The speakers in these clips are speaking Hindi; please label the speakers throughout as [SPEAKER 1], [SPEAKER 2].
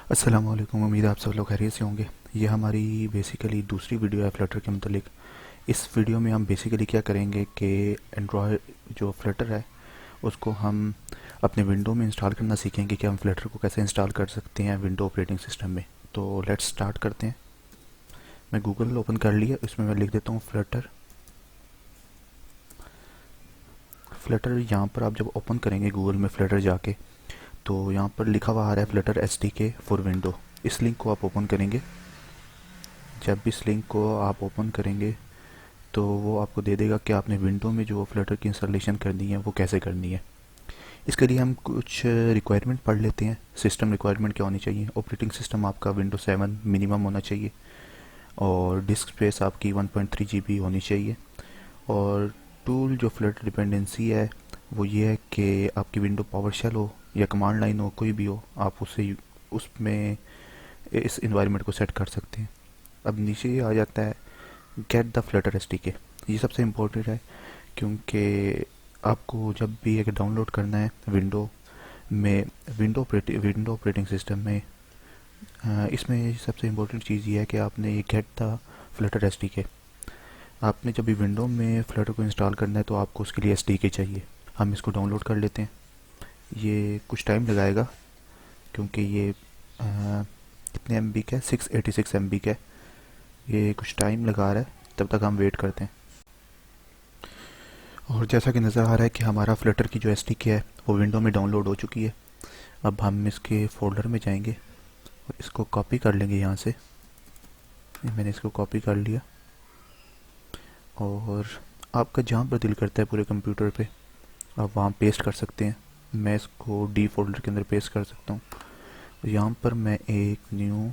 [SPEAKER 1] अस्सलाम वालेकुम। उम्मीद है आप सब लोग खैरियत से होंगे। ये हमारी बेसिकली दूसरी वीडियो है फ्लटर के मतलब। इस वीडियो में हम बेसिकली क्या करेंगे कि एंड्रॉयड जो फ्लटर है उसको हम अपने विंडो में इंस्टॉल करना सीखेंगे कि हम फ्लटर को कैसे इंस्टॉल कर सकते हैं विंडो ऑपरेटिंग सिस्टम में। तो लेट्स स्टार्ट करते हैं। मैं गूगल ओपन कर लिया, इसमें मैं लिख देता हूँ फ्लटर। फ्लटर यहाँ पर आप जब ओपन करेंगे गूगल में फ्लटर जाके, तो यहाँ पर लिखा हुआ आ रहा है फ्लटर SDK फॉर विंडो। इस लिंक को आप ओपन करेंगे। जब भी इस लिंक को आप ओपन करेंगे तो वो आपको दे देगा कि आपने विंडो में जो फ्लटर की इंस्टॉलेशन करनी है वो कैसे करनी है। इसके लिए हम कुछ रिक्वायरमेंट पढ़ लेते हैं। सिस्टम रिक्वायरमेंट क्या होनी चाहिए? ऑपरेटिंग सिस्टम आपका विंडो 7 मिनिमम होना चाहिए, और डिस्क स्पेस आपकी 1.3 GB होनी चाहिए। और टूल जो फ्लटर डिपेंडेंसी है वो ये है कि आपकी विंडो पावर शेल हो या कमांड लाइन हो, कोई भी हो, आप उसे उसमें इस इन्वायरमेंट को सेट कर सकते हैं। अब नीचे ये आ जाता है गेट द फ्लटर SDK। ये सबसे इम्पोर्टेंट है, क्योंकि आपको जब भी एक डाउनलोड करना है में विंडो ऑपरेटिंग सिस्टम में, इसमें सबसे इम्पोर्टेंट चीज़ ये है कि आपने ये गेट द फ्लटर SDK। आपने जब भी विंडो में फ्लटर को इंस्टॉल करना है तो आपको उसके लिए SDK चाहिए। हम इसको डाउनलोड कर लेते हैं। ये कुछ टाइम लगाएगा, क्योंकि ये कितने MB का है? 686 MB का है। ये कुछ टाइम लगा रहा है, तब तक हम वेट करते हैं। और जैसा कि नज़र आ रहा है कि हमारा फ्लटर की जो SDK है वो विंडो में डाउनलोड हो चुकी है। अब हम इसके फोल्डर में जाएंगे और इसको कॉपी कर लेंगे यहाँ से। मैंने इसको कॉपी कर लिया, और आपका जहाँ पर दिल करता है पूरे कंप्यूटर पे आप वहाँ पेस्ट कर सकते हैं। मैं इसको D फोल्डर के अंदर पेस्ट कर सकता हूँ। यहाँ पर मैं एक न्यू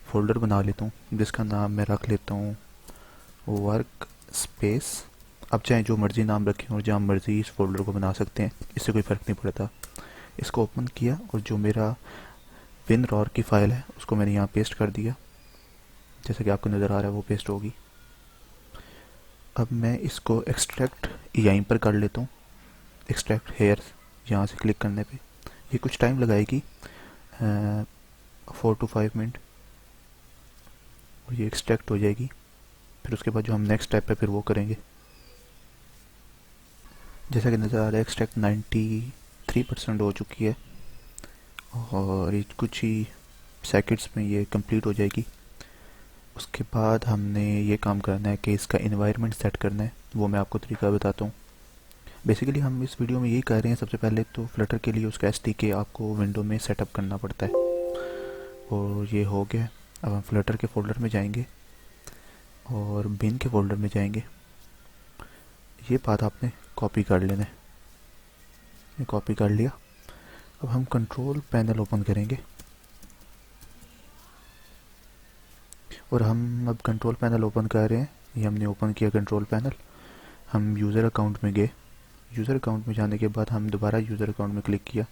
[SPEAKER 1] फोल्डर बना लेता हूँ जिसका नाम मैं रख लेता हूँ वर्क स्पेस। आप चाहे जो मर्ज़ी नाम रखें और जहाँ मर्ज़ी इस फोल्डर को बना सकते हैं, इससे कोई फ़र्क नहीं पड़ता। इसको ओपन किया और जो मेरा WinRAR की फ़ाइल है उसको मैंने यहाँ पेस्ट कर दिया। जैसा कि आपको नज़र आ रहा है वो पेस्ट होगी। अब मैं इसको एक्सट्रैक्ट यहीं पर कर लेता हूँ, एक्सट्रैक्ट हेयर, यहाँ से क्लिक करने पे। ये कुछ टाइम लगाएगी, 4 to 5 मिनट, और ये एक्सट्रैक्ट हो जाएगी। फिर उसके बाद जो हम नेक्स्ट स्टेप है फिर वो करेंगे। जैसा कि नज़र आ रहा है एक्सट्रैक्ट 93% हो चुकी है, और ये कुछ ही सेकंड्स में ये कंप्लीट हो जाएगी। उसके बाद हमने ये काम करना है कि इसका इन्वायरमेंट सेट करना है। वो मैं आपको तरीका बताता हूँ। बेसिकली हम इस वीडियो में यही कर रहे हैं। सबसे पहले तो फ्लटर के लिए उसका SDK आपको विंडो में सेटअप करना पड़ता है, और ये हो गया। अब हम फ्लटर के फोल्डर में जाएंगे और बिन के फोल्डर में जाएंगे। ये बात आपने कॉपी कर लेना है। ये कॉपी कर लिया। अब हम कंट्रोल पैनल ओपन करेंगे, और हम अब कंट्रोल पैनल ओपन कर रहे हैं। ये हमने ओपन किया कंट्रोल पैनल। हम यूज़र अकाउंट में गए। यूज़र अकाउंट में जाने के बाद हम दोबारा यूज़र अकाउंट में क्लिक किया।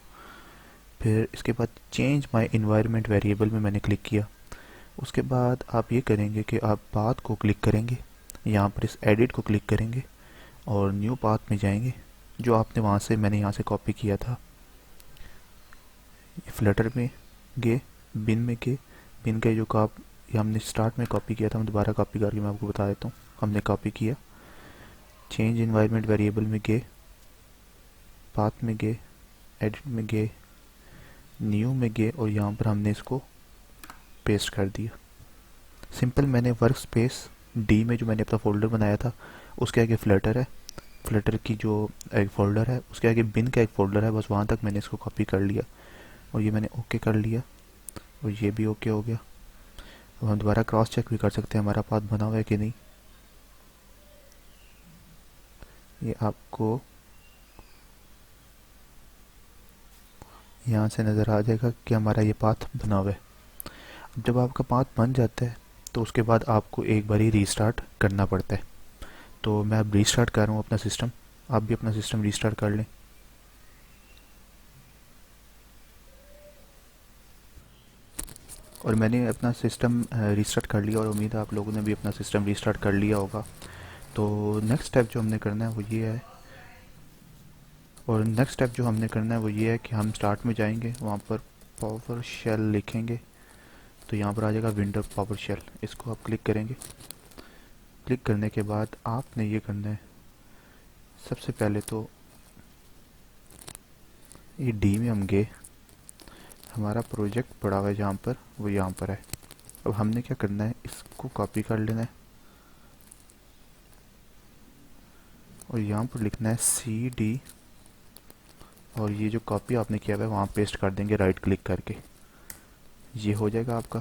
[SPEAKER 1] फिर इसके बाद चेंज माय इन्वायरमेंट वेरिएबल में मैंने क्लिक किया। उसके बाद आप ये करेंगे कि आप पाथ को क्लिक करेंगे, यहाँ पर इस एडिट को क्लिक करेंगे और न्यू पाथ में जाएंगे जो आपने वहाँ से मैंने यहाँ से कॉपी किया था। फ्लटर में गए, बिन में गए। बिन का जो ये हमने स्टार्ट में कॉपी किया था, मैं दोबारा कॉपी करके मैं आपको बता देता हूँ। हमने कॉपी किया, चेंज इन्वायरमेंट वेरिएबल में गए, पाथ में गए, एडिट में गए, न्यू में गए, और यहाँ पर हमने इसको पेस्ट कर दिया। सिंपल। मैंने वर्क स्पेस D में जो मैंने अपना फोल्डर बनाया था उसके आगे फ्लटर है, फ्लटर की जो एक फ़ोल्डर है उसके आगे बिन का एक फ़ोल्डर है, बस वहाँ तक मैंने इसको कॉपी कर लिया और ये मैंने ओके कर लिया, और ये भी ओके हो गया। अब हम दोबारा क्रॉस चेक भी कर सकते हैं हमारा पाथ बना हुआ है कि नहीं। ये आपको यहाँ से नज़र आ जाएगा कि हमारा ये पाथ बना हुआ है। अब जब आपका पाथ बन जाता है तो उसके बाद आपको एक बार ही रीस्टार्ट करना पड़ता है। तो मैं अब रीस्टार्ट कर रहा हूँ अपना सिस्टम। आप भी अपना सिस्टम रीस्टार्ट कर लें। और मैंने अपना सिस्टम रीस्टार्ट कर लिया, और उम्मीद है आप लोगों ने भी अपना सिस्टम रीस्टार्ट कर लिया होगा। तो नेक्स्ट स्टेप जो हमने करना है वो ये है, और नेक्स्ट स्टेप जो हमने करना है वो ये है कि हम स्टार्ट में जाएंगे, वहाँ पर पावर शेल लिखेंगे तो यहाँ पर आ जाएगा विंडो पावर शेल। इसको आप क्लिक करेंगे। क्लिक करने के बाद आपने ये करना है, सबसे पहले तो ये डी में हम गए, हमारा प्रोजेक्ट पड़ा हुआ है जहाँ पर, वो यहाँ पर है। अब हमने क्या करना है, इसको कॉपी कर लेना है और यहाँ पर लिखना है सी डी, और ये जो कॉपी आपने किया हुआ है वहाँ पेस्ट कर देंगे राइट क्लिक करके। ये हो जाएगा आपका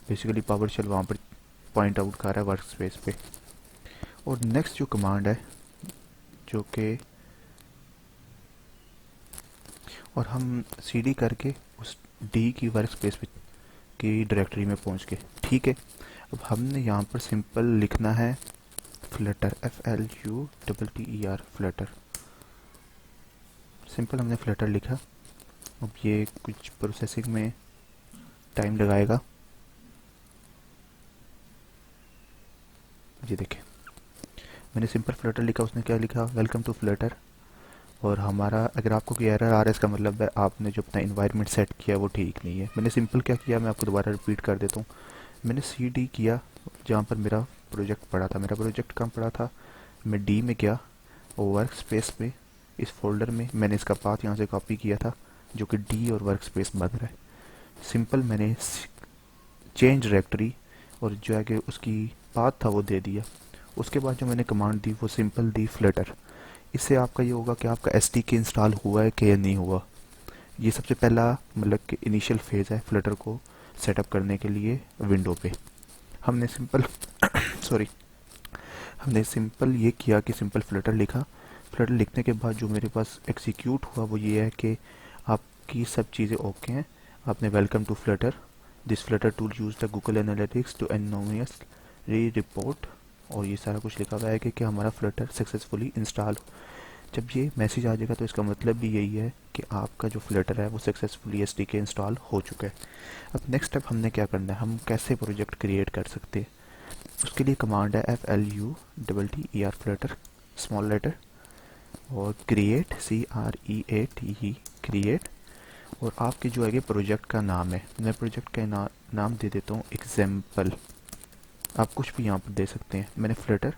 [SPEAKER 1] बेसिकली पावर शेल वहाँ पर पॉइंट आउट कर रहा है वर्क स्पेस पे। और नेक्स्ट जो कमांड है जो कि, और हम cd करके उस डी की वर्क स्पेस की डायरेक्टरी में पहुंच गए। ठीक है, अब हमने यहाँ पर सिंपल लिखना है फ्लटर, FLUTTER फ्लटर। सिंपल हमने फ्लटर लिखा। अब ये कुछ प्रोसेसिंग में टाइम लगाएगा। ये देखें, मैंने सिंपल फ्लटर लिखा, उसने क्या लिखा, वेलकम टू फ्लटर। और हमारा, अगर आपको कोई एरर आ रहा है इसका मतलब है आपने जो अपना इन्वायरमेंट सेट किया वो ठीक नहीं है। मैंने सिंपल क्या किया, मैं आपको दोबारा रिपीट कर देता हूँ। मैंने CD किया जहाँ पर मेरा प्रोजेक्ट पड़ा था। मेरा प्रोजेक्ट कहाँ पड़ा था, मैं D में गया और वर्क स्पेस में इस फोल्डर में मैंने इसका पाथ यहाँ से कॉपी किया था जो कि D और वर्क स्पेस बन रहा है। सिंपल मैंने चेंज डायरेक्टरी और जो है कि उसकी पाथ था वो दे दिया। उसके बाद जो मैंने कमांड दी वो सिंपल दी फ्लटर। इससे आपका ये होगा कि आपका SDK इंस्टॉल हुआ है कि नहीं हुआ। ये सबसे पहला मतलब कि इनिशियल फेज़ है फ्लटर को सेटअप करने के लिए विंडो पे। हमने सिंपल सॉरी हमने सिंपल ये किया कि सिंपल फ्लटर लिखा। फ्लटर लिखने के बाद जो मेरे पास एग्जीक्यूट हुआ वो ये है कि आपकी सब चीज़ें ओके हैं। आपने welcome to Flutter, this Flutter tool use the Google analytics to anonymously report, और ये सारा कुछ लिखा हुआ है कि हमारा फ्लटर सक्सेसफुली इंस्टॉल। जब ये मैसेज आ जाएगा तो इसका मतलब भी यही है कि आपका जो फ्लटर है वो सक्सेसफुली SDK इंस्टॉल हो चुका है। अब नेक्स्ट स्टेप हमने क्या करना है, हम कैसे प्रोजेक्ट क्रिएट कर सकते हैं। उसके लिए कमांड है FLUTTER फ्लटर स्मॉल लेटर और क्रिएट CREATE क्रिएट, और आपके जो है प्रोजेक्ट का नाम है, मैं प्रोजेक्ट का नाम दे देता हूँ एग्जाम्पल। आप कुछ भी यहाँ पर दे सकते हैं। मैंने फ्लटर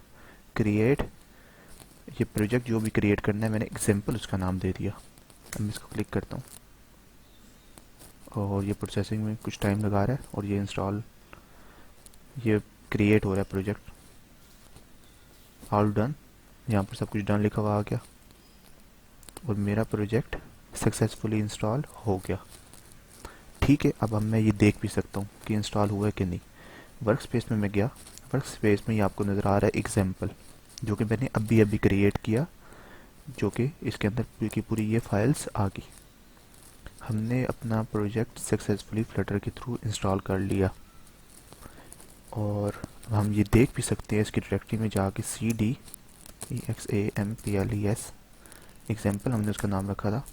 [SPEAKER 1] क्रिएट, ये प्रोजेक्ट जो भी क्रिएट करना है मैंने एग्जाम्पल उसका नाम दे दिया। अब मैं इसको क्लिक करता हूँ और ये प्रोसेसिंग में कुछ टाइम लगा रहा है और ये इंस्टॉल, ये क्रिएट हो रहा है प्रोजेक्ट। ऑल डन, यहाँ पर सब कुछ डन लिखा हुआ आ गया और मेरा प्रोजेक्ट सक्सेसफुली इंस्टॉल हो गया। ठीक है, अब मैं ये देख भी सकता हूँ कि इंस्टॉल हुआ है कि नहीं। वर्क स्पेस में मैं गया, वर्क स्पेस में ये आपको नज़र आ रहा है एग्जाम्पल जो कि मैंने अभी अभी क्रिएट किया, जो कि इसके अंदर पूरी की पूरी ये फाइल्स आ गई। हमने अपना प्रोजेक्ट सक्सेसफुली फ्लटर के थ्रू इंस्टॉल कर लिया और हम ये देख भी सकते हैं इसकी डायरेक्टरी में जाके CD EXAMPLES एग्जाम्पल हमने उसका नाम रखा था,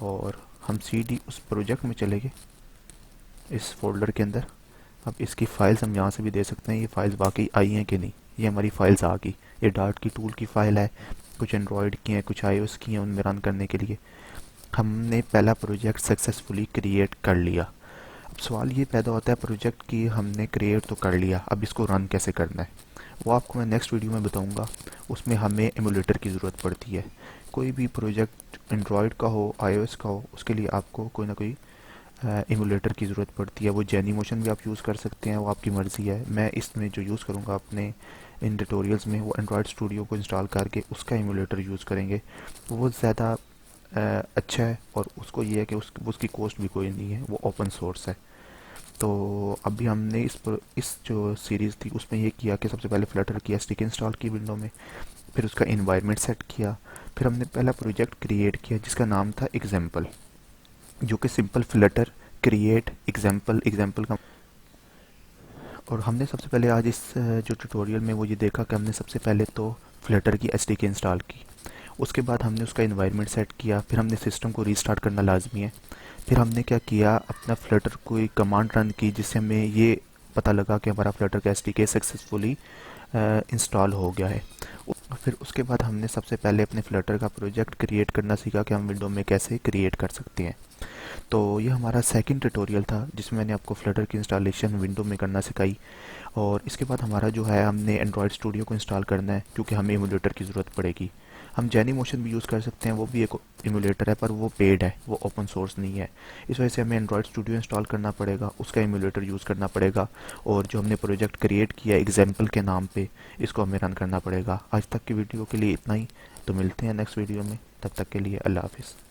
[SPEAKER 1] और हम CD उस प्रोजेक्ट में चले गए इस फोल्डर के अंदर। अब इसकी फाइल्स हम यहाँ से भी दे सकते हैं, ये फाइल्स वाकई आई हैं कि नहीं। ये हमारी फाइल्स आ गई। ये डार्ट की टूल की फाइल है, कुछ एंड्रॉयड की हैं, कुछ iOS की हैं, उनमें रन करने के लिए हमने पहला प्रोजेक्ट सक्सेसफुली क्रिएट कर लिया। अब सवाल ये पैदा होता है प्रोजेक्ट की हमने क्रिएट तो कर लिया, अब इसको रन कैसे करना है वो आपको मैं नेक्स्ट वीडियो में बताऊंगा। उसमें हमें एमुलेटर की ज़रूरत पड़ती है। कोई भी प्रोजेक्ट एंड्रॉयड का हो iOS का हो उसके लिए आपको कोई ना कोई एमुलेटर की ज़रूरत पड़ती है। वो जेनीमोशन भी आप यूज़ कर सकते हैं, वो आपकी मर्ज़ी है। मैं इसमें जो यूज़ करूँगा अपने इन ट्यूटोरियल्स में वो एंड्रॉयड स्टूडियो को इंस्टॉल करके उसका एमुलेटर यूज़ करेंगे। वो ज़्यादा अच्छा है और उसको ये है कि उसकी कॉस्ट भी कोई नहीं है, वो ओपन सोर्स है। तो अभी हमने इस जो सीरीज़ थी उसमें ये किया कि सबसे पहले फ्लटर की SDK इंस्टॉल की विंडो में, फिर उसका इन्वायरमेंट सेट किया, फिर हमने पहला प्रोजेक्ट क्रिएट किया जिसका नाम था एग्जाम्पल, जो कि सिंपल फ्लटर क्रिएट एग्जाम्पल का। और हमने सबसे पहले आज इस जो ट्यूटोरियल में वो ये देखा कि हमने सबसे पहले तो फ्लटर की SDK इंस्टॉल की, उसके बाद हमने उसका इन्वायरमेंट सेट किया, फिर हमने सिस्टम को रीस्टार्ट करना लाजमी है। फिर हमने क्या किया, अपना फ्लटर कोई कमांड रन की जिससे हमें ये पता लगा कि हमारा फ्लटर का एसडीके सक्सेसफुली इंस्टॉल हो गया है। फिर उसके बाद हमने सबसे पहले अपने फ्लटर का प्रोजेक्ट क्रिएट करना सीखा कि हम विंडो में कैसे क्रिएट कर सकते हैं। तो ये हमारा सेकंड ट्यूटोरियल था जिसमें मैंने आपको फ्लटर की इंस्टॉलेशन विंडो में करना सिखाई। और इसके बाद हमारा जो है हमने एंड्रॉयड स्टूडियो को इंस्टॉल करना है क्योंकि हमें एमुलेटर की ज़रूरत पड़ेगी। हम जेनी मोशन भी यूज़ कर सकते हैं, वो भी एक एमुलेटर है पर वो पेड है, वो ओपन सोर्स नहीं है। इस वजह से हमें एंड्रॉयड स्टूडियो इंस्टॉल करना पड़ेगा, उसका एमुलेटर यूज़ करना पड़ेगा और जो हमने प्रोजेक्ट क्रिएट किया एग्जाम्पल के नाम पे इसको हमें रन करना पड़ेगा। आज तक की वीडियो के लिए इतना ही, तो मिलते हैं नेक्स्ट वीडियो में, तब तक के लिए अल्लाह हाफिज़।